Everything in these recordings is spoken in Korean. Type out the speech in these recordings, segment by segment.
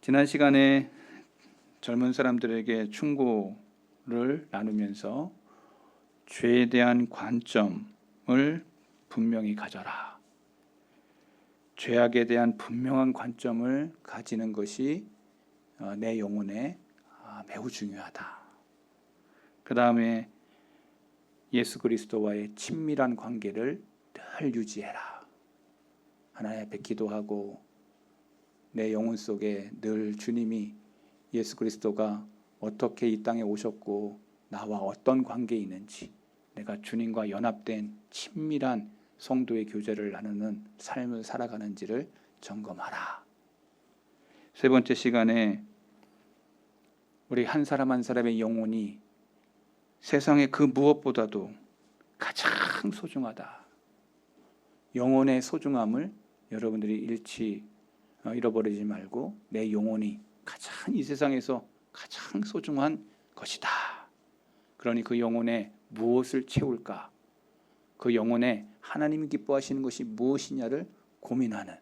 지난 시간에 젊은 사람들에게 충고를 나누면서 죄에 대한 관점을 분명히 가져라. 죄악에 대한 분명한 관점을 가지는 것이 내 영혼에 매우 중요하다. 그 다음에 예수 그리스도와의 친밀한 관계를 늘 유지해라. 하나님 앞에 기도하고 내 영혼 속에 늘 주님이 예수 그리스도가 어떻게 이 땅에 오셨고 나와 어떤 관계에 있는지, 내가 주님과 연합된 친밀한 성도의 교제를 나누는 삶을 살아가는지를 점검하라. 세 번째 시간에 우리 한 사람 한 사람의 영혼이 세상의 그 무엇보다도 가장 소중하다. 영혼의 소중함을 여러분들이 잃어버리지 말고 내 영혼이 가장 이 세상에서 가장 소중한 것이다. 그러니 그 영혼에 무엇을 채울까? 그 영혼에 하나님이 기뻐하시는 것이 무엇이냐를 고민하는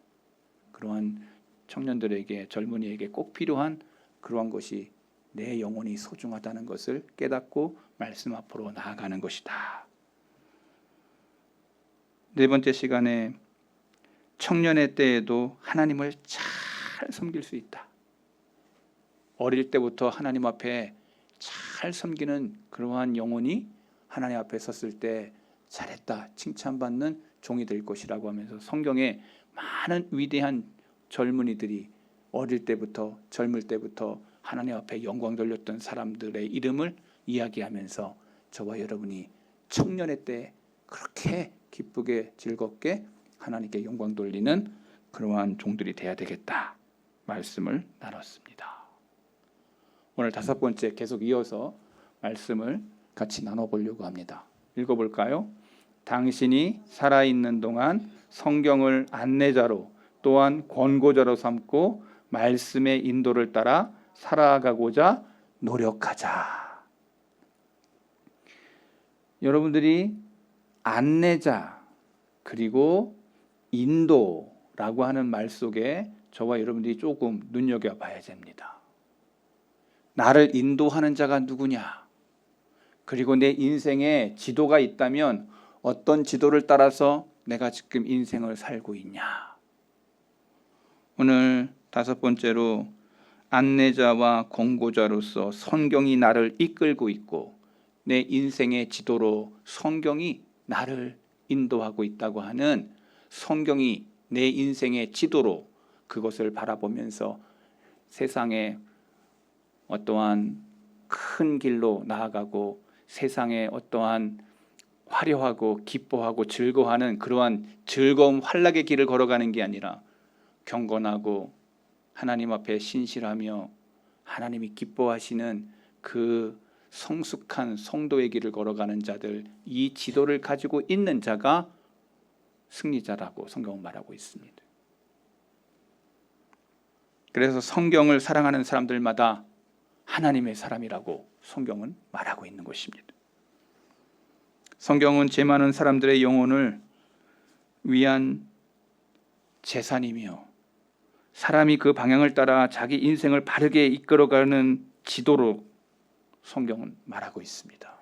그러한 청년들에게, 젊은이에게 꼭 필요한 그러한 것이 내 영혼이 소중하다는 것을 깨닫고 말씀 앞으로 나아가는 것이다. 네 번째 시간에 청년의 때에도 하나님을 잘 섬길 수 있다. 어릴 때부터 하나님 앞에 잘 섬기는 그러한 영혼이 하나님 앞에 섰을 때 잘했다, 칭찬받는 종이 될 것이라고 하면서 성경에 많은 위대한 젊은이들이 어릴 때부터, 젊을 때부터 하나님 앞에 영광 돌렸던 사람들의 이름을 이야기하면서 저와 여러분이 청년의 때 그렇게 기쁘게 즐겁게 하나님께 영광 돌리는 그러한 종들이 되어야 되겠다 말씀을 나눴습니다. 오늘 다섯 번째 계속 이어서 말씀을 같이 나눠보려고 합니다. 읽어볼까요? 당신이 살아있는 동안 성경을 안내자로 또한 권고자로 삼고 말씀의 인도를 따라 살아가고자 노력하자. 여러분들이 안내자 그리고 인도라고 하는 말 속에 저와 여러분들이 조금 눈여겨봐야 됩니다. 나를 인도하는 자가 누구냐? 그리고 내 인생에 지도가 있다면 어떤 지도를 따라서 내가 지금 인생을 살고 있냐? 오늘 다섯 번째로 안내자와 권고자로서 성경이 나를 이끌고 있고 내 인생의 지도로 성경이 나를 인도하고 있다고 하는 성경이 내 인생의 지도로 그것을 바라보면서 세상에 어떠한 큰 길로 나아가고 세상에 어떠한 화려하고 기뻐하고 즐거워하는 그러한 즐거움 환락의 길을 걸어가는 게 아니라 경건하고 하나님 앞에 신실하며 하나님이 기뻐하시는 그 성숙한 성도의 길을 걸어가는 자들, 이 지도를 가지고 있는 자가 승리자라고 성경은 말하고 있습니다. 그래서 성경을 사랑하는 사람들마다 하나님의 사람이라고 성경은 말하고 있는 것입니다. 성경은 죄 많은 사람들의 영혼을 위한 재산이며 사람이 그 방향을 따라 자기 인생을 바르게 이끌어가는 지도로 성경은 말하고 있습니다.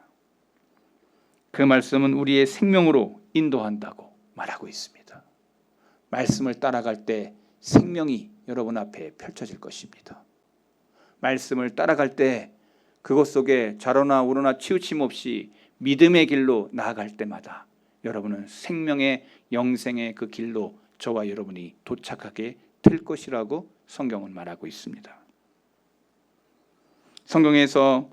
그 말씀은 우리의 생명으로 인도한다고 말하고 있습니다. 말씀을 따라갈 때 생명이 여러분 앞에 펼쳐질 것입니다. 말씀을 따라갈 때 그것 속에 좌로나 우로나 치우침 없이 믿음의 길로 나아갈 때마다 여러분은 생명의 영생의 그 길로 저와 여러분이 도착하게 될 것이라고 성경은 말하고 있습니다. 성경에서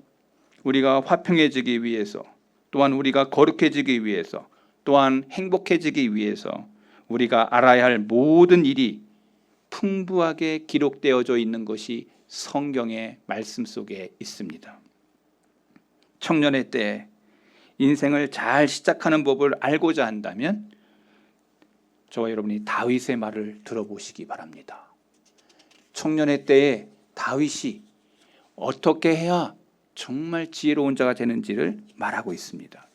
우리가 화평해지기 위해서, 또한 우리가 거룩해지기 위해서, 또한 행복해지기 위해서 우리가 알아야 할 모든 일이 풍부하게 기록되어져 있는 것이 성경의 말씀 속에 있습니다. 청년의 때 인생을 잘 시작하는 법을 알고자 한다면 저와 여러분이 다윗의 말을 들어보시기 바랍니다. 청년의 때에 다윗이 어떻게 해야 정말 지혜로운 자가 되는지를 말하고 있습니다.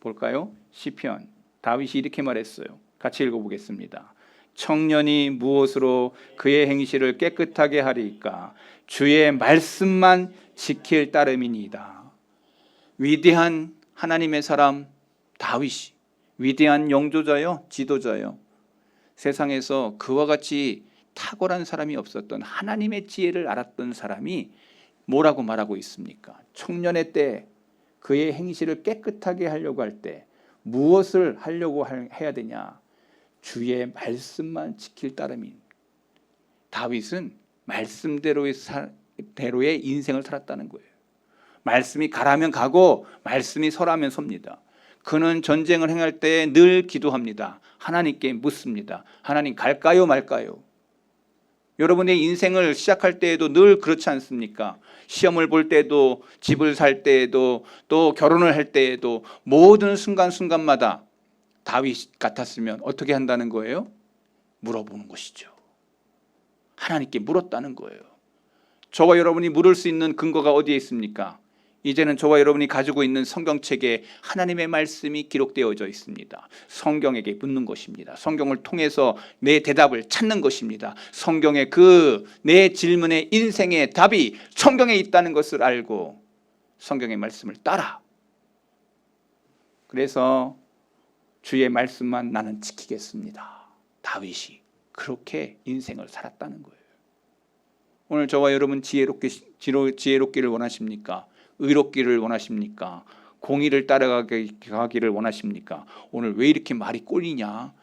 볼까요? 시편, 다윗이 이렇게 말했어요. 같이 읽어보겠습니다. 청년이 무엇으로 그의 행실을 깨끗하게 하리까? 주의 말씀만 지킬 따름이니이다. 위대한 하나님의 사람 다윗이 위대한 영조자요, 지도자요. 세상에서 그와 같이 탁월한 사람이 없었던 하나님의 지혜를 알았던 사람이 뭐라고 말하고 있습니까? 청년의 때 그의 행실을 깨끗하게 하려고 할 때 무엇을 하려고 해야 되냐? 주의 말씀만 지킬 따름인. 다윗은 말씀대로의 인생을 살았다는 거예요. 말씀이 가라면 가고 말씀이 서라면 섭니다. 그는 전쟁을 행할 때 늘 기도합니다. 하나님께 묻습니다. 하나님 갈까요 말까요? 여러분의 인생을 시작할 때에도 늘 그렇지 않습니까? 시험을 볼 때도, 집을 살 때에도, 또 결혼을 할 때에도 모든 순간순간마다 다윗 같았으면 어떻게 한다는 거예요? 물어보는 것이죠. 하나님께 물었다는 거예요. 저와 여러분이 물을 수 있는 근거가 어디에 있습니까? 이제는 저와 여러분이 가지고 있는 성경책에 하나님의 말씀이 기록되어져 있습니다. 성경에게 묻는 것입니다. 성경을 통해서 내 대답을 찾는 것입니다. 성경의 그 내 질문의 인생의 답이 성경에 있다는 것을 알고 성경의 말씀을 따라. 그래서 주의 말씀만 나는 지키겠습니다. 다윗이 그렇게 인생을 살았다는 거예요. 오늘 저와 여러분 지혜롭기를 원하십니까? 의롭기를 원하십니까? 공의를 따라가기를 원하십니까? 오늘 왜 이렇게 말이 꼬이냐?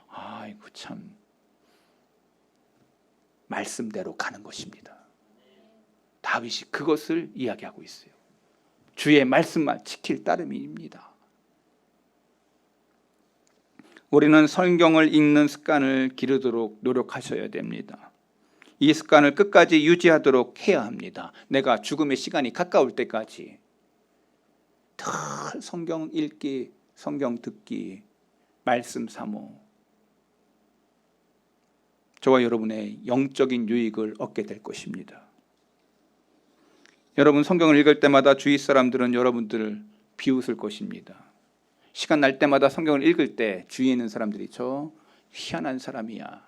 아이고 참, 말씀대로 가는 것입니다. 다윗이 그것을 이야기하고 있어요. 주의 말씀만 지킬 따름입니다. 우리는 성경을 읽는 습관을 기르도록 노력하셔야 됩니다. 이 습관을 끝까지 유지하도록 해야 합니다. 내가 죽음의 시간이 가까울 때까지 늘 성경 읽기, 성경 듣기, 말씀 사모, 저와 여러분의 영적인 유익을 얻게 될 것입니다. 여러분 성경을 읽을 때마다 주위 사람들은 여러분들을 비웃을 것입니다. 시간 날 때마다 성경을 읽을 때 주위에 있는 사람들이 저 희한한 사람이야,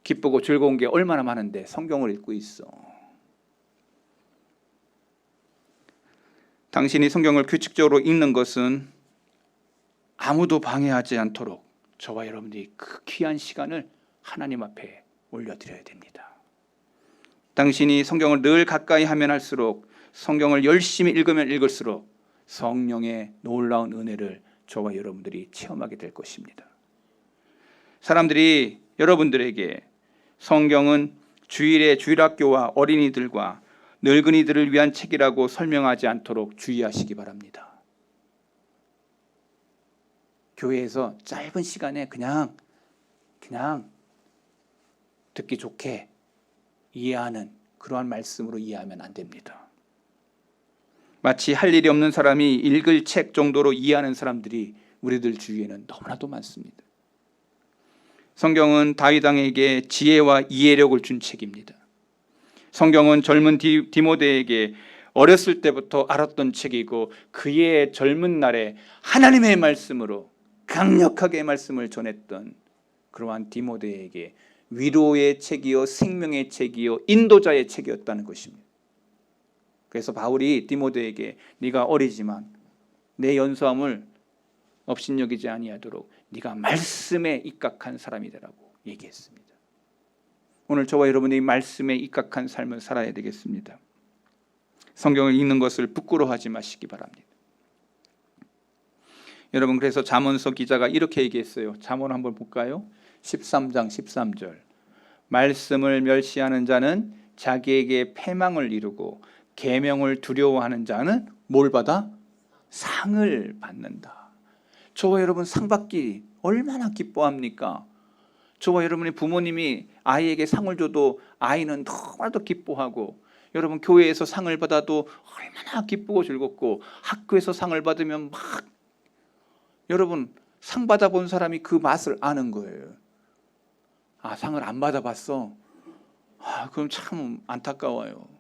기쁘고 즐거운 게 얼마나 많은데 성경을 읽고 있어. 당신이 성경을 규칙적으로 읽는 것은 아무도 방해하지 않도록 저와 여러분들이 그 귀한 시간을 하나님 앞에 올려드려야 됩니다. 당신이 성경을 늘 가까이 하면 할수록, 성경을 열심히 읽으면 읽을수록 성령의 놀라운 은혜를 저와 여러분들이 체험하게 될 것입니다. 사람들이 여러분들에게 성경은 주일의 주일학교와 어린이들과 늙은이들을 위한 책이라고 설명하지 않도록 주의하시기 바랍니다. 교회에서 짧은 시간에 그냥 듣기 좋게 이해하는 그러한 말씀으로 이해하면 안 됩니다. 마치 할 일이 없는 사람이 읽을 책 정도로 이해하는 사람들이 우리들 주위에는 너무나도 많습니다. 성경은 다윗 왕에게 지혜와 이해력을 준 책입니다. 성경은 젊은 디모데에게 어렸을 때부터 알았던 책이고, 그의 젊은 날에 하나님의 말씀으로 강력하게 말씀을 전했던 그러한 디모데에게 위로의 책이요, 생명의 책이요, 인도자의 책이었다는 것입니다. 그래서 바울이 디모데에게 네가 어리지만 내 연소함을 업신여기지 아니하도록 네가 말씀에 입각한 사람이 되라고 얘기했습니다. 오늘 저와 여러분이 말씀에 입각한 삶을 살아야 되겠습니다. 성경을 읽는 것을 부끄러워하지 마시기 바랍니다. 여러분, 그래서 잠언서 기자가 이렇게 얘기했어요. 잠언 한번 볼까요? 13장 13절. 말씀을 멸시하는 자는 자기에게 패망을 이루고 계명을 두려워하는 자는 뭘 받아? 상을 받는다. 저와 여러분 상 받기 얼마나 기뻐합니까? 저와 여러분의 부모님이 아이에게 상을 줘도 아이는 너무나도 기뻐하고, 여러분 교회에서 상을 받아도 얼마나 기쁘고 즐겁고, 학교에서 상을 받으면 막, 여러분 상 받아본 사람이 그 맛을 아는 거예요. 아, 상을 안 받아봤어? 그럼 참 안타까워요.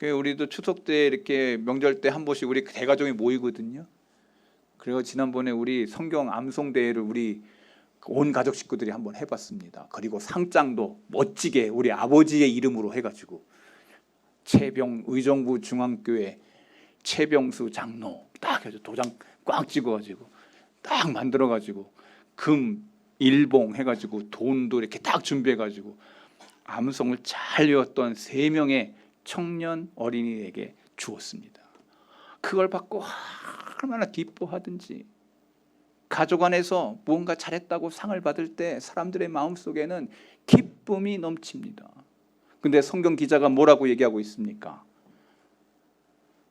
우리도 추석 때 이렇게 명절 때 한 번씩 우리 대가족이 모이거든요. 그리고 지난번에 우리 성경 암송 대회를 우리 온 가족 식구들이 한번 해봤습니다. 그리고 상장도 멋지게 우리 아버지의 이름으로 해가지고 의정부 중앙교회 최병수 장로 딱 해서 도장 꽉 찍어가지고 딱 만들어가지고 금 일봉 해가지고 돈도 이렇게 딱 준비해가지고 암송을 잘 외웠던 3명의 청년 어린이에게 주었습니다. 그걸 받고 얼마나 기뻐하든지, 가족 안에서 무언가 잘했다고 상을 받을 때 사람들의 마음속에는 기쁨이 넘칩니다. 근데 성경 기자가 뭐라고 얘기하고 있습니까?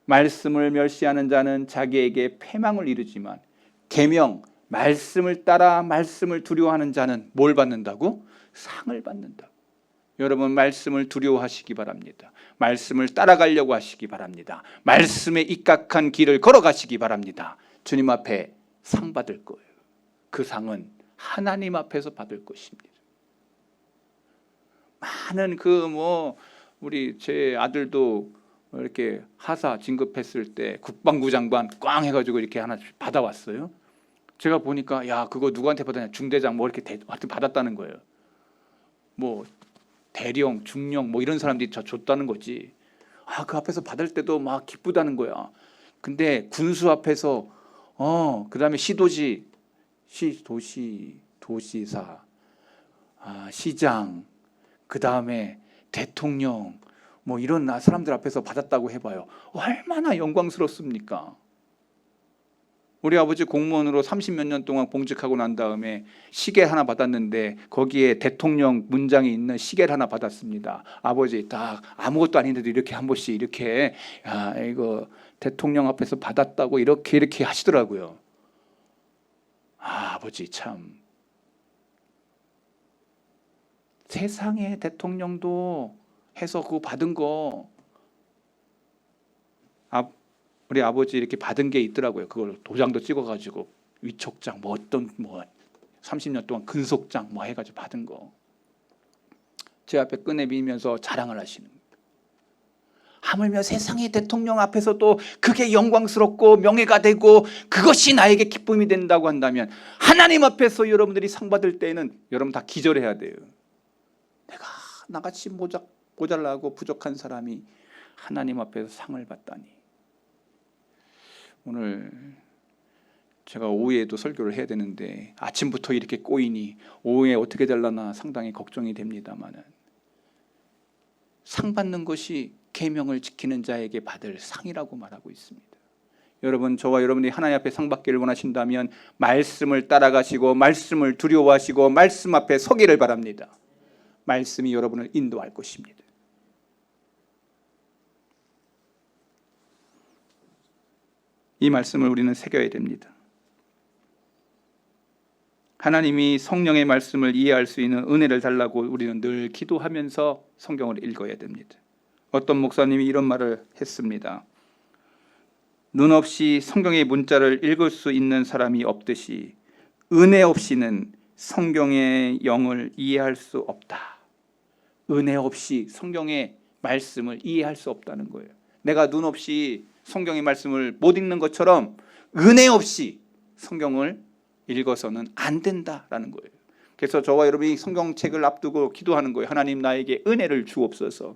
말씀을 멸시하는 자는 자기에게 패망을 이루지만 계명, 말씀을 따라 말씀을 두려워하는 자는 뭘 받는다고? 상을 받는다. 여러분, 말씀을 두려워하시기 바랍니다. 말씀을 따라가려고 하시기 바랍니다. 말씀에 입각한 길을 걸어가시기 바랍니다. 주님 앞에 상 받을 거예요. 그 상은 하나님 앞에서 받을 것입니다. 많은 우리 제 아들도 이렇게 하사 진급했을 때 국방부 장관 꽝 해가지고 이렇게 하나 받아왔어요. 제가 보니까 야, 그거 누구한테 받았냐? 중대장 뭐 이렇게 하여튼 받았다는 거예요. 뭐 대령, 중령 뭐 이런 사람들이 저 줬다는 거지. 그 앞에서 받을 때도 막 기쁘다는 거야. 근데 군수 앞에서 그다음에 시도지, 도시사, 시장, 그다음에 대통령 뭐 이런 사람들 앞에서 받았다고 해봐요. 얼마나 영광스럽습니까? 우리 아버지 공무원으로 30몇 년 동안 봉직하고 난 다음에 시계 하나 받았는데 거기에 대통령 문장이 있는 시계를 하나 받았습니다. 아버지 딱 아무것도 아닌데도 이렇게 한 번씩 이렇게 이거 대통령 앞에서 받았다고 이렇게 하시더라고요. 아버지 참, 세상의 대통령도 해서 그거 받은 거 우리 아버지 이렇게 받은 게 있더라고요. 그걸 도장도 찍어가지고 위촉장 뭐 30년 동안 근속장 뭐 해가지고 받은 거 제 앞에 꺼내밀면서 자랑을 하시는 거예요. 하물며 세상의 대통령 앞에서도 그게 영광스럽고 명예가 되고 그것이 나에게 기쁨이 된다고 한다면 하나님 앞에서 여러분들이 상 받을 때에는 여러분 다 기절해야 돼요. 내가 나같이 모자라고 부족한 사람이 하나님 앞에서 상을 받다니. 오늘 제가 오후에도 설교를 해야 되는데 아침부터 이렇게 꼬이니 오후에 어떻게 될라나 상당히 걱정이 됩니다만은, 상 받는 것이 계명을 지키는 자에게 받을 상이라고 말하고 있습니다. 여러분, 저와 여러분이 하나님 앞에 상 받기를 원하신다면 말씀을 따라가시고 말씀을 두려워하시고 말씀 앞에 서기를 바랍니다. 말씀이 여러분을 인도할 것입니다. 이 말씀을 우리는 새겨야 됩니다. 하나님이 성령의 말씀을 이해할 수 있는 은혜를 달라고 우리는 늘 기도하면서 성경을 읽어야 됩니다. 어떤 목사님이 이런 말을 했습니다. 눈 없이 성경의 문자를 읽을 수 있는 사람이 없듯이 은혜 없이는 성경의 영을 이해할 수 없다. 은혜 없이 성경의 말씀을 이해할 수 없다는 거예요. 내가 눈 없이 성경의 말씀을 못 읽는 것처럼 은혜 없이 성경을 읽어서는 안 된다라는 거예요. 그래서 저와 여러분이 성경책을 앞두고 기도하는 거예요. 하나님 나에게 은혜를 주옵소서.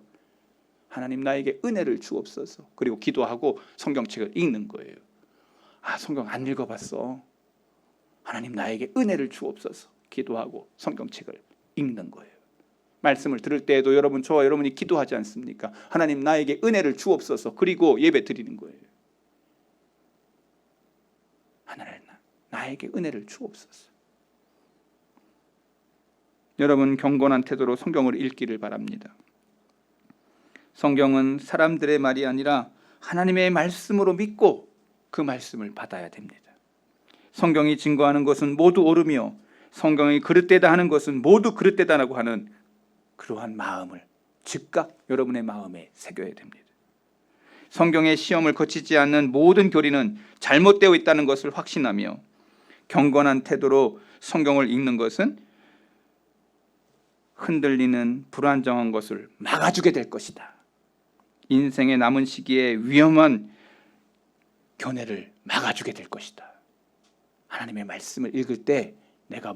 하나님 나에게 은혜를 주옵소서. 그리고 기도하고 성경책을 읽는 거예요. 성경 안 읽어봤어. 하나님 나에게 은혜를 주옵소서. 기도하고 성경책을 읽는 거예요. 말씀을 들을 때에도 저와 여러분이 기도하지 않습니까? 하나님 나에게 은혜를 주옵소서. 그리고 예배 드리는 거예요. 하나님 나에게 은혜를 주옵소서. 여러분, 경건한 태도로 성경을 읽기를 바랍니다. 성경은 사람들의 말이 아니라 하나님의 말씀으로 믿고 그 말씀을 받아야 됩니다. 성경이 증거하는 것은 모두 옳으며 성경이 그릇되다 하는 것은 모두 그릇되다라고 하는 그러한 마음을 즉각 여러분의 마음에 새겨야 됩니다. 성경의 시험을 거치지 않는 모든 교리는 잘못되어 있다는 것을 확신하며 경건한 태도로 성경을 읽는 것은 흔들리는 불안정한 것을 막아주게 될 것이다. 인생의 남은 시기에 위험한 견해를 막아주게 될 것이다. 하나님의 말씀을 읽을 때 내가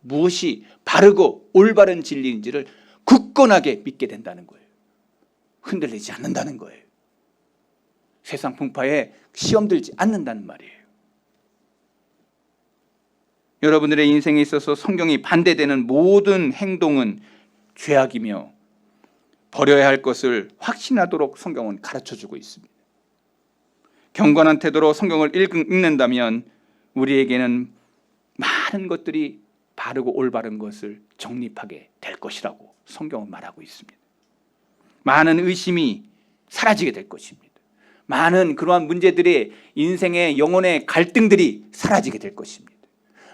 무엇이 바르고 올바른 진리인지를 굳건하게 믿게 된다는 거예요. 흔들리지 않는다는 거예요. 세상 풍파에 시험 들지 않는다는 말이에요. 여러분들의 인생에 있어서 성경이 반대되는 모든 행동은 죄악이며 버려야 할 것을 확신하도록 성경은 가르쳐주고 있습니다. 경건한 태도로 성경을 읽는다면 우리에게는 많은 것들이 바르고 올바른 것을 정립하게 될 것이라고 성경은 말하고 있습니다. 많은 의심이 사라지게 될 것입니다. 많은 그러한 문제들의 인생의 영혼의 갈등들이 사라지게 될 것입니다.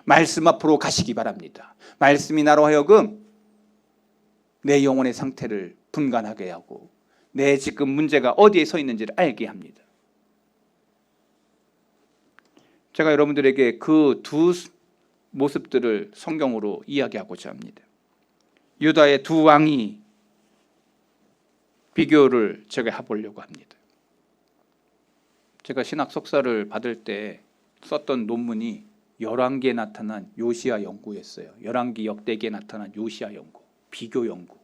말씀 앞으로 가시기 바랍니다. 말씀이 나로 하여금 내 영혼의 상태를 분간하게 하고 내 지금 문제가 어디에 서 있는지를 알게 합니다. 제가 여러분들에게 그 두 모습들을 성경으로 이야기하고자 합니다. 유다의 두 왕이 비교를 제가 해보려고 합니다. 제가 신학 석사를 받을 때 썼던 논문이 열왕기에 나타난 요시야 연구였어요. 열왕기 역대기에 나타난 요시야 연구, 비교 연구.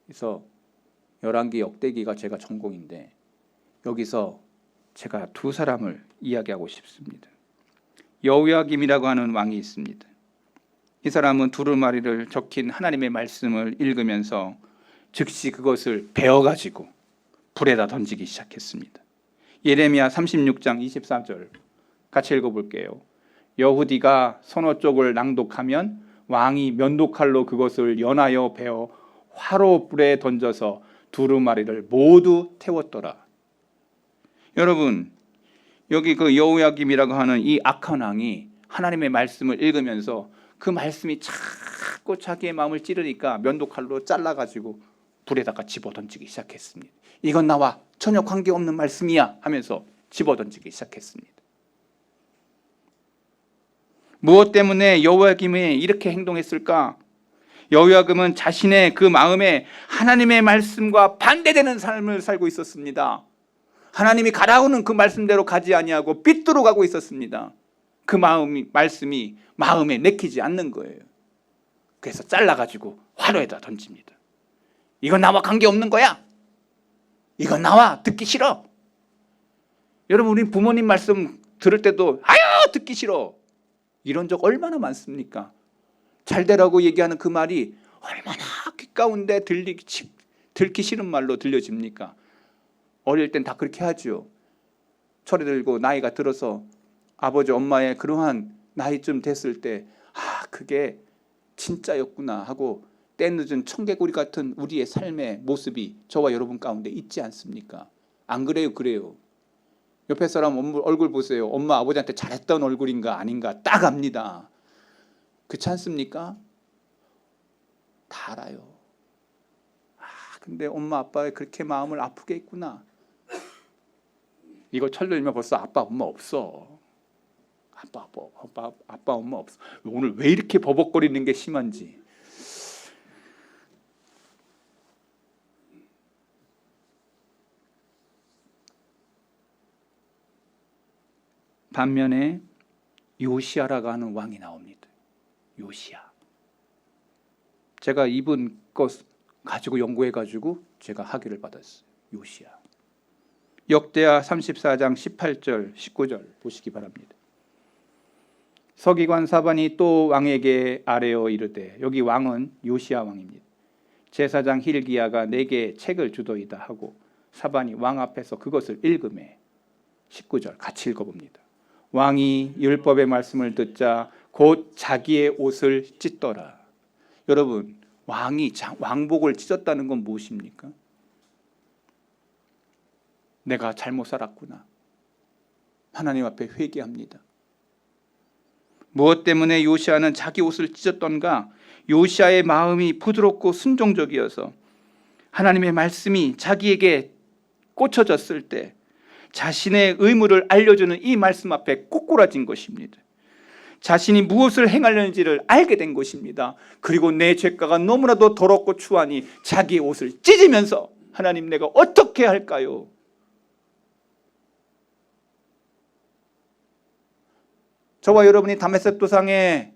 그래서 열왕기 역대기가 제가 전공인데 여기서 제가 두 사람을 이야기하고 싶습니다. 여호야김이라고 하는 왕이 있습니다. 이 사람은 두루마리를 적힌 하나님의 말씀을 읽으면서 즉시 그것을 베어가지고 불에다 던지기 시작했습니다. 예레미야 36장 24절 같이 읽어볼게요. 여후디가 선어 쪽을 낭독하면 왕이 면도칼로 그것을 연하여 베어 화로 불에 던져서 두루마리를 모두 태웠더라. 여러분, 여기 그 여호야김이라고 하는 이 악한 왕이 하나님의 말씀을 읽으면서 그 말씀이 자꾸 자기의 마음을 찌르니까 면도칼로 잘라가지고 불에다가 집어던지기 시작했습니다. 이건 나와 전혀 관계없는 말씀이야 하면서 집어던지기 시작했습니다. 무엇 때문에 여호야김이 이렇게 행동했을까? 여호야김은 자신의 그 마음에 하나님의 말씀과 반대되는 삶을 살고 있었습니다. 하나님이 가라오는 그 말씀대로 가지 아니하고 삐뚤어 가고 있었습니다. 그 말씀이 마음에 내키지 않는 거예요. 그래서 잘라가지고 화로에다 던집니다. 이건 나와 관계없는 거야. 이건 나와 듣기 싫어. 여러분, 우리 부모님 말씀 들을 때도 아유 듣기 싫어. 이런 적 얼마나 많습니까? 잘 되라고 얘기하는 그 말이 얼마나 귓가운데 들기 싫은 말로 들려집니까? 어릴 땐 다 그렇게 하죠. 철이 들고 나이가 들어서 아버지 엄마의 그러한 나이쯤 됐을 때 그게 진짜였구나 하고 때늦은 청개구리 같은 우리의 삶의 모습이 저와 여러분 가운데 있지 않습니까? 안 그래요? 그래요. 옆에 사람 얼굴 보세요. 엄마 아버지한테 잘했던 얼굴인가 아닌가 딱 압니다. 그렇지 않습니까? 다 알아요. 근데 엄마 아빠가 그렇게 마음을 아프게 했구나. 이거 철들면 벌써 아빠 엄마 없어. 아빠 엄마 없어. 오늘 왜 이렇게 버벅거리는 게 심한지. 반면에 요시야라고 하는 왕이 나옵니다. 요시야. 제가 이분 것 가지고 연구해가지고 제가 학위를 받았어요. 요시야. 역대하 34장 18절 19절 보시기 바랍니다. 서기관 사반이 또 왕에게 아뢰어 이르되, 여기 왕은 요시야 왕입니다. 제사장 힐기야가 내게 책을 주도이다 하고 사반이 왕 앞에서 그것을 읽음에 19절 같이 읽어봅니다. 왕이 율법의 말씀을 듣자 곧 자기의 옷을 찢더라. 여러분, 왕이 왕복을 찢었다는 건 무엇입니까? 내가 잘못 살았구나. 하나님 앞에 회개합니다. 무엇 때문에 요시야는 자기 옷을 찢었던가? 요시야의 마음이 부드럽고 순종적이어서 하나님의 말씀이 자기에게 꽂혀졌을 때 자신의 의무를 알려주는 이 말씀 앞에 꼬꾸라진 것입니다. 자신이 무엇을 행하려는지를 알게 된 것입니다. 그리고 내 죄가가 너무나도 더럽고 추하니 자기의 옷을 찢으면서 하나님, 내가 어떻게 할까요? 저와 여러분이 다메섹 도상에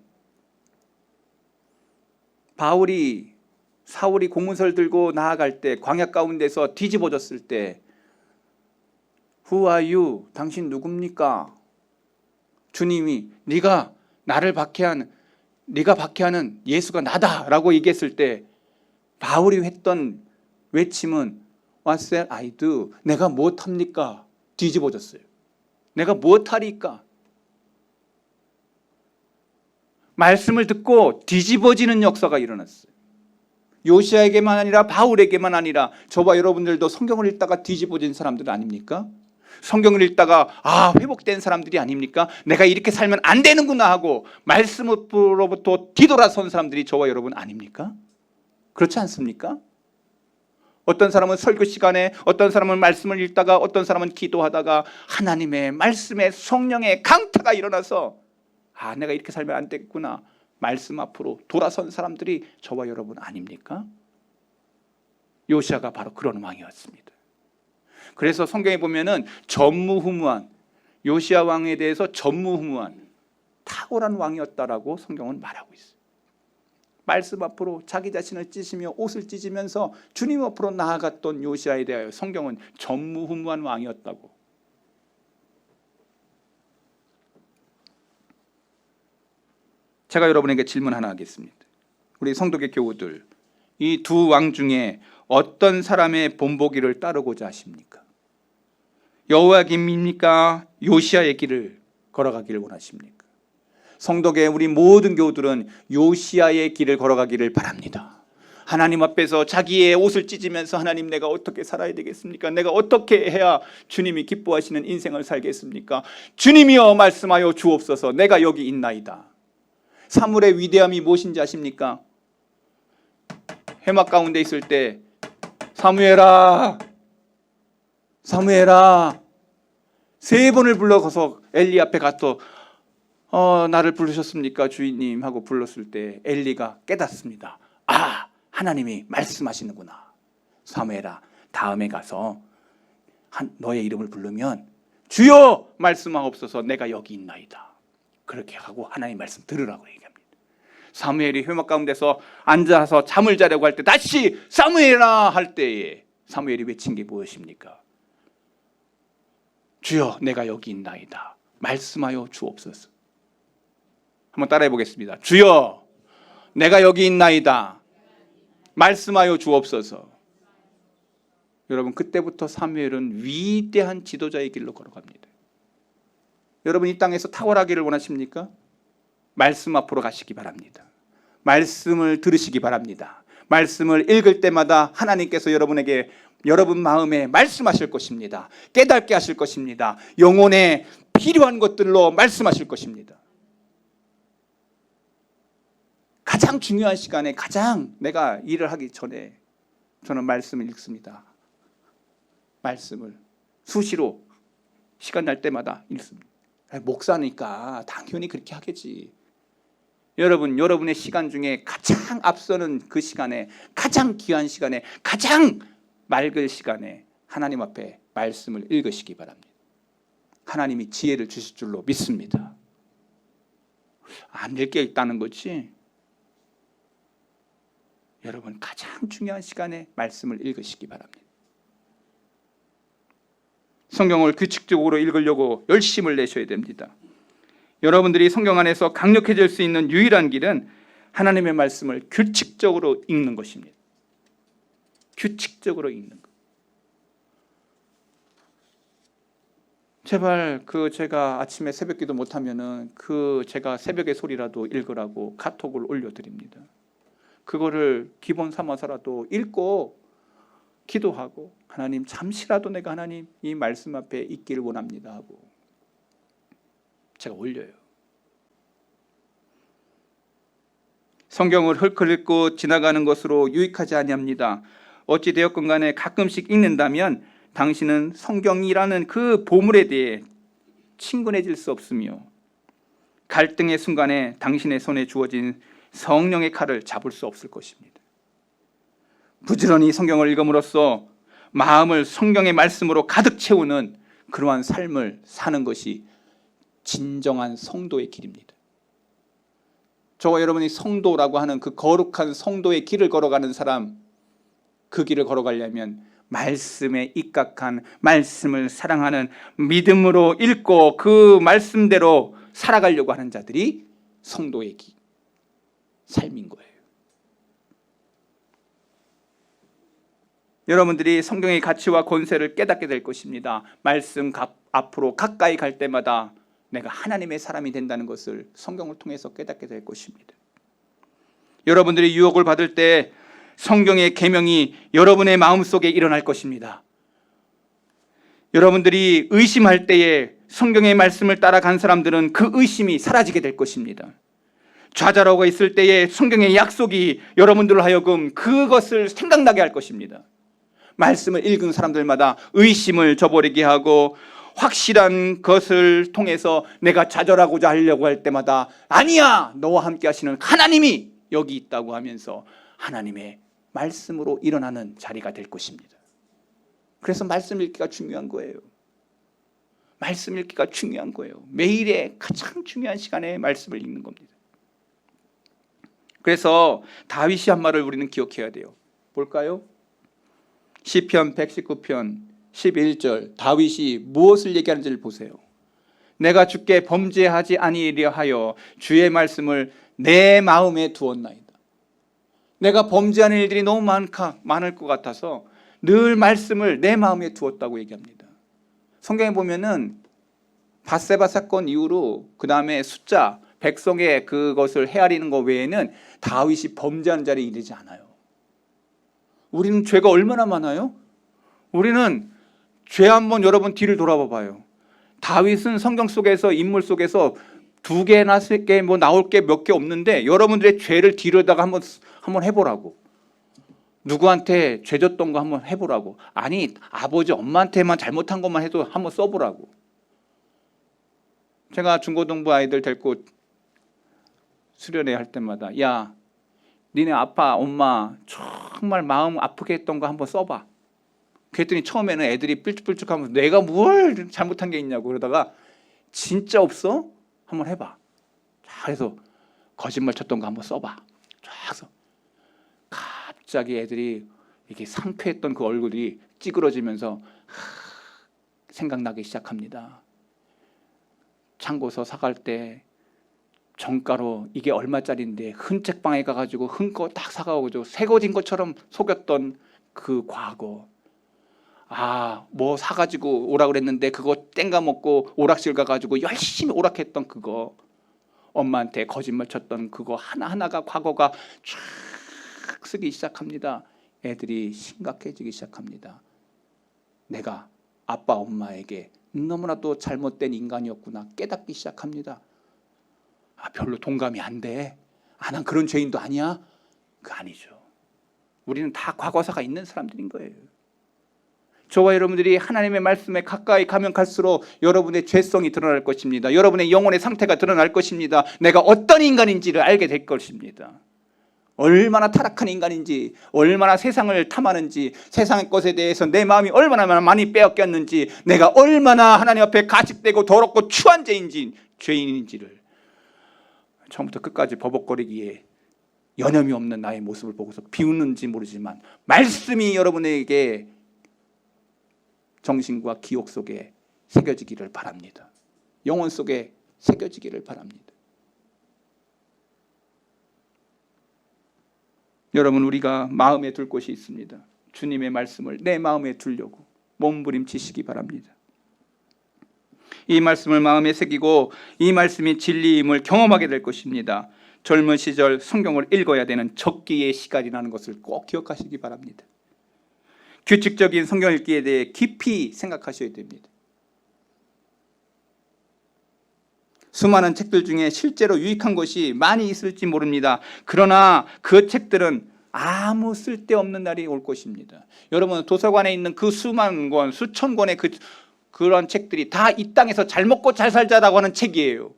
사울이 공문서를 들고 나아갈 때, 광야 가운데서 뒤집어졌을 때 Who are you? 당신 누굽니까? 주님이 네가 박해하는 예수가 나다라고 얘기했을 때 바울이 했던 외침은 What shall I do? 내가 무엇합니까? 뒤집어졌어요. 내가 무엇하리까? 말씀을 듣고 뒤집어지는 역사가 일어났어요. 요시야에게만 아니라 바울에게만 아니라 저와 여러분들도 성경을 읽다가 뒤집어진 사람들 아닙니까? 성경을 읽다가 회복된 사람들이 아닙니까? 내가 이렇게 살면 안 되는구나 하고 말씀으로부터 뒤돌아선 사람들이 저와 여러분 아닙니까? 그렇지 않습니까? 어떤 사람은 설교 시간에, 어떤 사람은 말씀을 읽다가, 어떤 사람은 기도하다가 하나님의 말씀에 성령의 강타가 일어나서 내가 이렇게 살면 안 되겠구나, 말씀 앞으로 돌아선 사람들이 저와 여러분 아닙니까? 요시야가 바로 그런 왕이었습니다. 그래서 성경에 보면은 전무후무한, 요시야 왕에 대해서 전무후무한 탁월한 왕이었다라고 성경은 말하고 있어요. 말씀 앞으로 자기 자신을 찢으며 옷을 찢으면서 주님 앞으로 나아갔던 요시야에 대하여 성경은 전무후무한 왕이었다고. 제가 여러분에게 질문 하나 하겠습니다. 우리 성도계 교우들, 이 두 왕 중에 어떤 사람의 본보기를 따르고자 하십니까? 여호야김입니까? 요시야의 길을 걸어가기를 원하십니까? 성도계 우리 모든 교우들은 요시야의 길을 걸어가기를 바랍니다. 하나님 앞에서 자기의 옷을 찢으면서 하나님, 내가 어떻게 살아야 되겠습니까? 내가 어떻게 해야 주님이 기뻐하시는 인생을 살겠습니까? 주님이여 말씀하여 주옵소서. 내가 여기 있나이다. 사물의 위대함이 무엇인지 아십니까? 해막 가운데 있을 때 사무엘아, 사무엘아 3번을 불러서 엘리 앞에 가서 나를 부르셨습니까 주인님 하고 불렀을 때 엘리가 깨닫습니다. 하나님이 말씀하시는구나. 사무엘아, 다음에 가서 너의 이름을 부르면 주여 말씀하옵소서, 내가 여기 있나이다. 그렇게 하고 하나님 말씀 들으라고 얘기합니다. 사무엘이 회막 가운데서 앉아서 잠을 자려고 할 때 다시 사무엘아 할 때에 사무엘이 외친 게 무엇입니까? 주여 내가 여기 있나이다. 말씀하여 주옵소서. 한번 따라해 보겠습니다. 주여 내가 여기 있나이다. 말씀하여 주옵소서. 여러분, 그때부터 사무엘은 위대한 지도자의 길로 걸어갑니다. 여러분, 이 땅에서 탁월하기를 원하십니까? 말씀 앞으로 가시기 바랍니다. 말씀을 들으시기 바랍니다. 말씀을 읽을 때마다 하나님께서 여러분에게, 여러분 마음에 말씀하실 것입니다. 깨닫게 하실 것입니다. 영혼에 필요한 것들로 말씀하실 것입니다. 가장 중요한 시간에, 가장 내가 일을 하기 전에 저는 말씀을 읽습니다. 말씀을 수시로 시간 날 때마다 읽습니다. 목사니까 당연히 그렇게 하겠지. 여러분, 여러분의 시간 중에 가장 앞서는 그 시간에, 가장 귀한 시간에, 가장 맑을 시간에 하나님 앞에 말씀을 읽으시기 바랍니다. 하나님이 지혜를 주실 줄로 믿습니다. 안 읽게 있다는 거지. 여러분, 가장 중요한 시간에 말씀을 읽으시기 바랍니다. 성경을 규칙적으로 읽으려고 열심을 내셔야 됩니다. 여러분들이 성경 안에서 강력해질 수 있는 유일한 길은 하나님의 말씀을 규칙적으로 읽는 것입니다. 규칙적으로 읽는 것. 제발 제가 아침에 새벽기도 못하면은 제가 새벽의 소리라도 읽으라고 카톡을 올려드립니다. 그거를 기본 삼아서라도 읽고 기도하고, 하나님 잠시라도 내가 하나님 이 말씀 앞에 있기를 원합니다 하고 제가 올려요. 성경을 헐클 읽고 지나가는 것으로 유익하지 아니합니다. 어찌 되었건 간에 가끔씩 읽는다면 당신은 성경이라는 그 보물에 대해 친근해질 수 없으며 갈등의 순간에 당신의 손에 주어진 성령의 칼을 잡을 수 없을 것입니다. 부지런히 성경을 읽음으로써 마음을 성경의 말씀으로 가득 채우는 그러한 삶을 사는 것이 진정한 성도의 길입니다. 저와 여러분이 성도라고 하는 그 거룩한 성도의 길을 걸어가는 사람, 그 길을 걸어가려면 말씀에 입각한, 말씀을 사랑하는, 믿음으로 읽고 그 말씀대로 살아가려고 하는 자들이 성도의 삶인 거예요. 여러분들이 성경의 가치와 권세를 깨닫게 될 것입니다. 말씀 앞으로 가까이 갈 때마다 내가 하나님의 사람이 된다는 것을 성경을 통해서 깨닫게 될 것입니다. 여러분들이 유혹을 받을 때 성경의 계명이 여러분의 마음속에 일어날 것입니다. 여러분들이 의심할 때에 성경의 말씀을 따라간 사람들은 그 의심이 사라지게 될 것입니다. 좌절하고 있을 때에 성경의 약속이 여러분들로 하여금 그것을 생각나게 할 것입니다. 말씀을 읽은 사람들마다 의심을 저버리게 하고 확실한 것을 통해서 내가 좌절하고자 하려고 할 때마다 아니야, 너와 함께 하시는 하나님이 여기 있다고 하면서 하나님의 말씀으로 일어나는 자리가 될 것입니다. 그래서 말씀 읽기가 중요한 거예요. 말씀 읽기가 중요한 거예요. 매일의 가장 중요한 시간에 말씀을 읽는 겁니다. 그래서 다윗이 한 말을 우리는 기억해야 돼요. 볼까요? 시편 119편 11절 다윗이 무엇을 얘기하는지를 보세요. 내가 주께 범죄하지 아니하려 하여 주의 말씀을 내 마음에 두었나이다. 내가 범죄하는 일들이 너무 많을 것 같아서 늘 말씀을 내 마음에 두었다고 얘기합니다. 성경에 보면은 밧세바 사건 이후로 그 다음에 숫자 백성의 그것을 헤아리는 것 외에는 다윗이 범죄하는 자리에 이르지 않아요. 우리는 죄가 얼마나 많아요? 우리는 죄 한번 여러분 뒤를 돌아봐 봐요. 다윗은 성경 속에서 인물 속에서 2개나 3개 뭐 나올 게 몇 개 없는데 여러분들의 죄를 뒤로다가 한번 해보라고. 누구한테 죄 졌던 거 한번 해보라고. 아니 아버지 엄마한테만 잘못한 것만 해도 한번 써보라고. 제가 중고등부 아이들 데리고 수련회 할 때마다 야 니네 아빠 엄마 정말 마음 아프게 했던 거 한번 써봐. 그랬더니 처음에는 애들이 삘쭉삘쭉하면서 내가 뭘 잘못한 게 있냐고 그러다가 진짜 없어? 한번 해봐. 그래서 거짓말 쳤던 거 한번 써봐. 쫙 써. 갑자기 애들이 이렇게 상쾌했던 그 얼굴이 찌그러지면서 생각나기 시작합니다. 창고서 사갈 때 정가로 이게 얼마짜리인데 흔책방에 가가지고 흔거 딱 사가지고 새거진 것처럼 속였던 그 과거. 뭐 사가지고 오라 그랬는데 그거 땡가먹고 오락실 가가지고 열심히 오락했던 그거. 엄마한테 거짓말 쳤던 그거 하나하나가 과거가 쫙 쓰기 시작합니다. 애들이 심각해지기 시작합니다. 내가 아빠 엄마에게 너무나도 잘못된 인간이었구나 깨닫기 시작합니다. 별로 동감이 안 돼. 난 그런 죄인도 아니야. 그거 아니죠. 우리는 다 과거사가 있는 사람들인 거예요. 저와 여러분들이 하나님의 말씀에 가까이 가면 갈수록 여러분의 죄성이 드러날 것입니다. 여러분의 영혼의 상태가 드러날 것입니다. 내가 어떤 인간인지를 알게 될 것입니다. 얼마나 타락한 인간인지, 얼마나 세상을 탐하는지, 세상의 것에 대해서 내 마음이 얼마나 많이 빼앗겼는지, 내가 얼마나 하나님 앞에 가식되고 더럽고 추한 죄인인지를 처음부터 끝까지 버벅거리기에 여념이 없는 나의 모습을 보고서 비웃는지 모르지만 말씀이 여러분에게 정신과 기억 속에 새겨지기를 바랍니다. 영혼 속에 새겨지기를 바랍니다. 여러분 우리가 마음에 둘 곳이 있습니다. 주님의 말씀을 내 마음에 두려고 몸부림치시기 바랍니다. 이 말씀을 마음에 새기고 이 말씀이 진리임을 경험하게 될 것입니다. 젊은 시절 성경을 읽어야 되는 적기의 시간이라는 것을 꼭 기억하시기 바랍니다. 규칙적인 성경 읽기에 대해 깊이 생각하셔야 됩니다. 수많은 책들 중에 실제로 유익한 것이 많이 있을지 모릅니다. 그러나 그 책들은 아무 쓸데없는 날이 올 것입니다. 여러분 도서관에 있는 그 수만 권, 수천 권의 그런 책들이 다 이 땅에서 잘 먹고 잘 살자라고 하는 책이에요.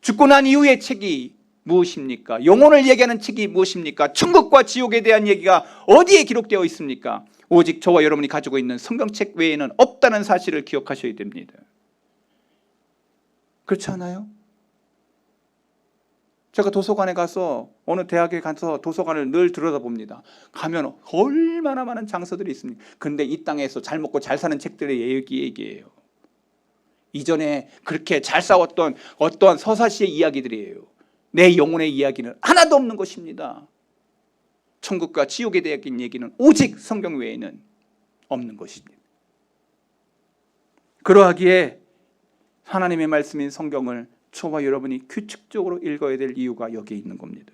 죽고 난 이후의 책이 무엇입니까? 영혼을 얘기하는 책이 무엇입니까? 천국과 지옥에 대한 얘기가 어디에 기록되어 있습니까? 오직 저와 여러분이 가지고 있는 성경책 외에는 없다는 사실을 기억하셔야 됩니다. 그렇지 않아요? 제가 도서관에 가서 어느 대학에 가서 도서관을 늘 들여다봅니다. 가면 얼마나 많은 장서들이 있습니까? 그런데 이 땅에서 잘 먹고 잘 사는 책들의 얘기예요. 이전에 그렇게 잘 싸웠던 어떠한 서사시의 이야기들이에요. 내 영혼의 이야기는 하나도 없는 것입니다. 천국과 지옥에 대한 얘기는 오직 성경 외에는 없는 것입니다. 그러하기에 하나님의 말씀인 성경을 저와 여러분이 규칙적으로 읽어야 될 이유가 여기에 있는 겁니다.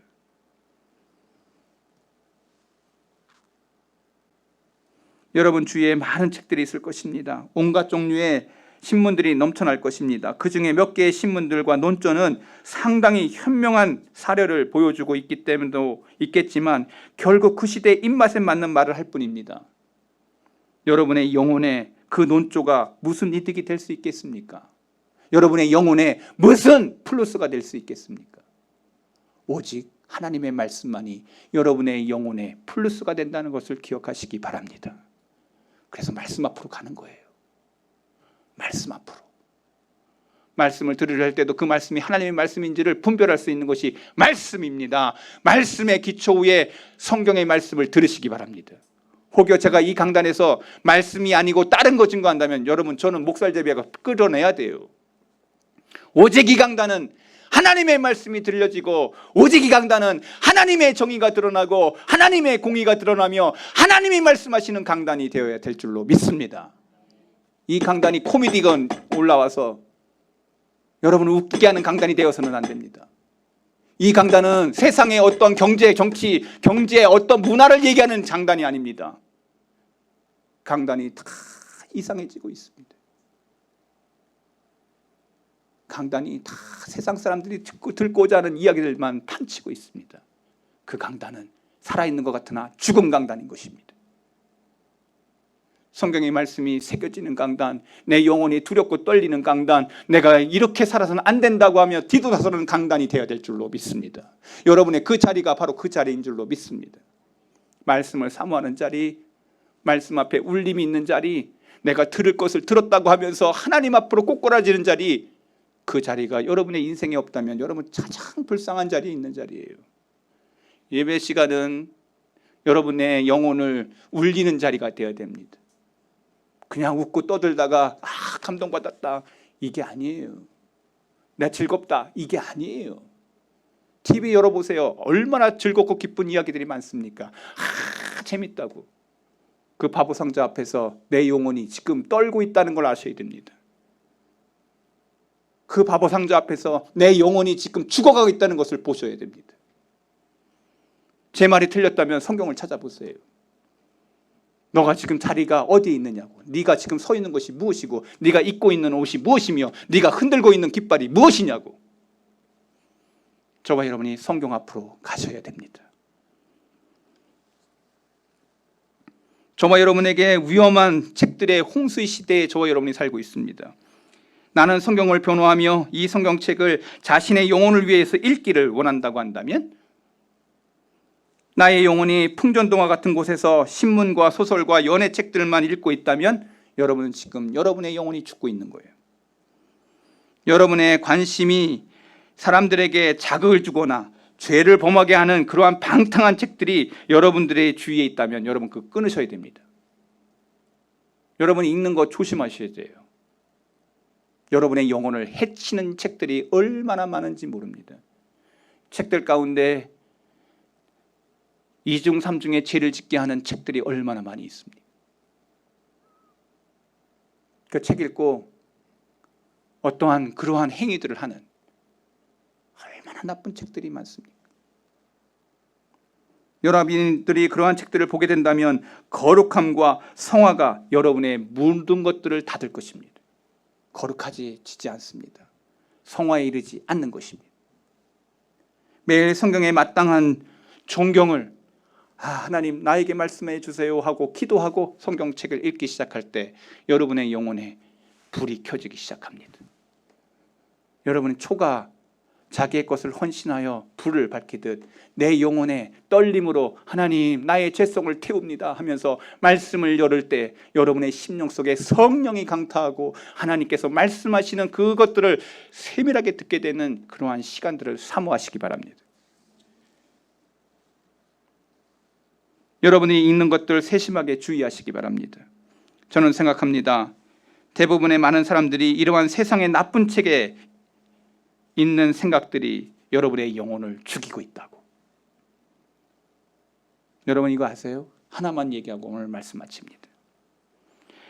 여러분 주위에 많은 책들이 있을 것입니다. 온갖 종류의 신문들이 넘쳐날 것입니다. 그 중에 몇 개의 신문들과 논조는 상당히 현명한 사례를 보여주고 있기 때문도 있겠지만 결국 그 시대의 입맛에 맞는 말을 할 뿐입니다. 여러분의 영혼에 그 논조가 무슨 이득이 될 수 있겠습니까? 여러분의 영혼에 무슨 플러스가 될 수 있겠습니까? 오직 하나님의 말씀만이 여러분의 영혼에 플러스가 된다는 것을 기억하시기 바랍니다. 그래서 말씀 앞으로 가는 거예요. 말씀 앞으로. 말씀을 들으려 할 때도 그 말씀이 하나님의 말씀인지를 분별할 수 있는 것이 말씀입니다. 말씀의 기초 위에 성경의 말씀을 들으시기 바랍니다. 혹여 제가 이 강단에서 말씀이 아니고 다른 거 증거한다면 여러분 저는 목살제비가 끌어내야 돼요. 오직 이 강단은 하나님의 말씀이 들려지고 오직 이 강단은 하나님의 정의가 드러나고 하나님의 공의가 드러나며 하나님이 말씀하시는 강단이 되어야 될 줄로 믿습니다. 이 강단이 코미디가 올라와서 여러분을 웃기게 하는 강단이 되어서는 안 됩니다. 이 강단은 세상의 어떤 경제, 정치, 경제의 어떤 문화를 얘기하는 강단이 아닙니다. 강단이 다 이상해지고 있습니다. 강단이 다 세상 사람들이 듣고자 하는 이야기들만 판치고 있습니다. 그 강단은 살아있는 것 같으나 죽은 강단인 것입니다. 성경의 말씀이 새겨지는 강단, 내 영혼이 두렵고 떨리는 강단, 내가 이렇게 살아서는 안 된다고 하며 뒤돌아서는 강단이 되어야 될 줄로 믿습니다. 여러분의 그 자리가 바로 그 자리인 줄로 믿습니다. 말씀을 사모하는 자리, 말씀 앞에 울림이 있는 자리, 내가 들을 것을 들었다고 하면서 하나님 앞으로 꼬꾸라지는 자리, 그 자리가 여러분의 인생에 없다면 여러분 가장 불쌍한 자리에 있는 자리예요. 예배 시간은 여러분의 영혼을 울리는 자리가 되어야 됩니다. 그냥 웃고 떠들다가 감동받았다 이게 아니에요. 나 즐겁다 이게 아니에요. TV 열어보세요. 얼마나 즐겁고 기쁜 이야기들이 많습니까? 재밌다고. 그 바보 상자 앞에서 내 영혼이 지금 떨고 있다는 걸 아셔야 됩니다. 그 바보 상자 앞에서 내 영혼이 지금 죽어가고 있다는 것을 보셔야 됩니다. 제 말이 틀렸다면 성경을 찾아보세요. 너가 지금 자리가 어디에 있느냐고, 네가 지금 서 있는 것이 무엇이고, 네가 입고 있는 옷이 무엇이며, 네가 흔들고 있는 깃발이 무엇이냐고. 저와 여러분이 성경 앞으로 가셔야 됩니다. 저와 여러분에게 위험한 책들의 홍수의 시대에 저와 여러분이 살고 있습니다. 나는 성경을 변호하며 이 성경책을 자신의 영혼을 위해서 읽기를 원한다고 한다면, 나의 영혼이 풍전동화 같은 곳에서 신문과 소설과 연애책들만 읽고 있다면 여러분은 지금 여러분의 영혼이 죽고 있는 거예요. 여러분의 관심이 사람들에게 자극을 주거나 죄를 범하게 하는 그러한 방탕한 책들이 여러분들의 주위에 있다면 여러분 그거 끊으셔야 됩니다. 여러분이 읽는 거 조심하셔야 돼요. 여러분의 영혼을 해치는 책들이 얼마나 많은지 모릅니다. 책들 가운데 2중 3중의 죄를 짓게 하는 책들이 얼마나 많이 있습니까? 그 책 읽고 어떠한 그러한 행위들을 하는 얼마나 나쁜 책들이 많습니까? 여러분들이 그러한 책들을 보게 된다면 거룩함과 성화가 여러분의 모든 것들을 닫을 것입니다. 거룩하지지 않습니다. 성화에 이르지 않는 것입니다. 매일 성경에 마땅한 존경을 하나님 나에게 말씀해 주세요 하고 기도하고 성경책을 읽기 시작할 때 여러분의 영혼에 불이 켜지기 시작합니다. 여러분의 초가 자기의 것을 헌신하여 불을 밝히듯 내 영혼의 떨림으로 하나님 나의 죄성을 태웁니다 하면서 말씀을 열을 때 여러분의 심령 속에 성령이 강타하고 하나님께서 말씀하시는 그것들을 세밀하게 듣게 되는 그러한 시간들을 사모하시기 바랍니다. 여러분이 읽는 것들 세심하게 주의하시기 바랍니다. 저는 생각합니다. 대부분의 많은 사람들이 이러한 세상의 나쁜 책에 있는 생각들이 여러분의 영혼을 죽이고 있다고. 여러분 이거 아세요? 하나만 얘기하고 오늘 말씀 마칩니다.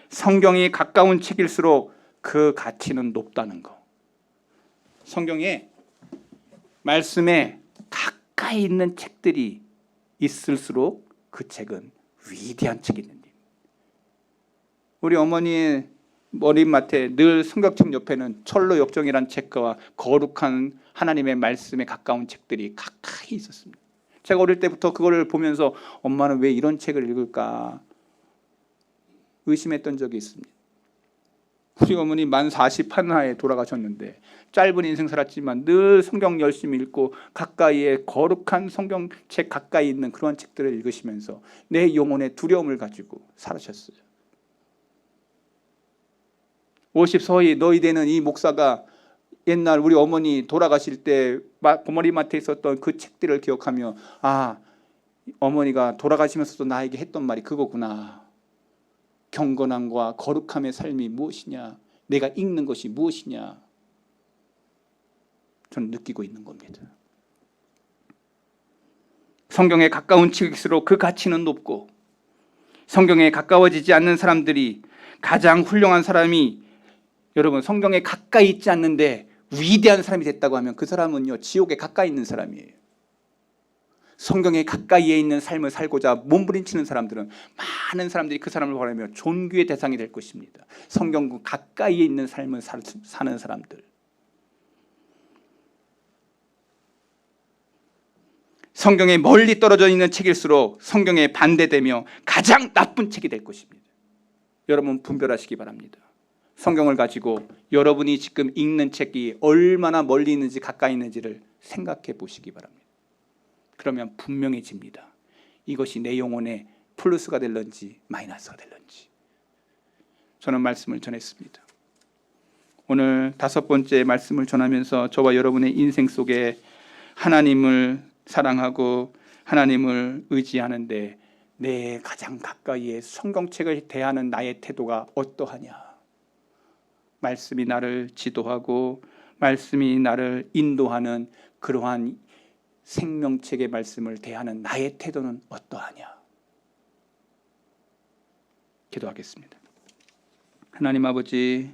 성경이 가까운 책일수록 그 가치는 높다는 거. 성경에 말씀에 가까이 있는 책들이 있을수록 그 책은 위대한 책이 된다. 우리 어머니의 머리맡에 늘 성경책 옆에는 철로 역정이란 책과 거룩한 하나님의 말씀에 가까운 책들이 가까이 있었습니다. 제가 어릴 때부터 그걸 보면서 엄마는 왜 이런 책을 읽을까 의심했던 적이 있습니다. 우리 어머니 만 41나이에 돌아가셨는데 짧은 인생 살았지만 늘 성경 열심히 읽고 가까이에 거룩한 성경책 가까이 있는 그런 책들을 읽으시면서 내 영혼의 두려움을 가지고 살으셨어요. 50 서희 너희 되는 이 목사가 옛날 우리 어머니 돌아가실 때 머리맡에 있었던 그 책들을 기억하며 아, 어머니가 돌아가시면서도 나에게 했던 말이 그거구나. 경건함과 거룩함의 삶이 무엇이냐, 내가 읽는 것이 무엇이냐, 저는 느끼고 있는 겁니다. 성경에 가까운 책일수록 그 가치는 높고 성경에 가까워지지 않는 사람들이 가장 훌륭한 사람이 여러분 성경에 가까이 있지 않는데 위대한 사람이 됐다고 하면 그 사람은요 지옥에 가까이 있는 사람이에요. 성경에 가까이에 있는 삶을 살고자 몸부림치는 사람들은 많은 사람들이 그 사람을 바라며 존귀의 대상이 될 것입니다. 성경 가까이에 있는 삶을 사는 사람들. 성경에 멀리 떨어져 있는 책일수록 성경에 반대되며 가장 나쁜 책이 될 것입니다. 여러분 분별하시기 바랍니다. 성경을 가지고 여러분이 지금 읽는 책이 얼마나 멀리 있는지 가까이 있는지를 생각해 보시기 바랍니다. 그러면 분명해집니다. 이것이 내 영혼의 플러스가 될런지 마이너스가 될런지. 저는 말씀을 전했습니다. 오늘 5번째 말씀을 전하면서 저와 여러분의 인생 속에 하나님을 사랑하고 하나님을 의지하는데 내 가장 가까이에 성경책을 대하는 나의 태도가 어떠하냐. 말씀이 나를 지도하고 말씀이 나를 인도하는 그러한 생명책의 말씀을 대하는 나의 태도는 어떠하냐. 기도하겠습니다. 하나님 아버지,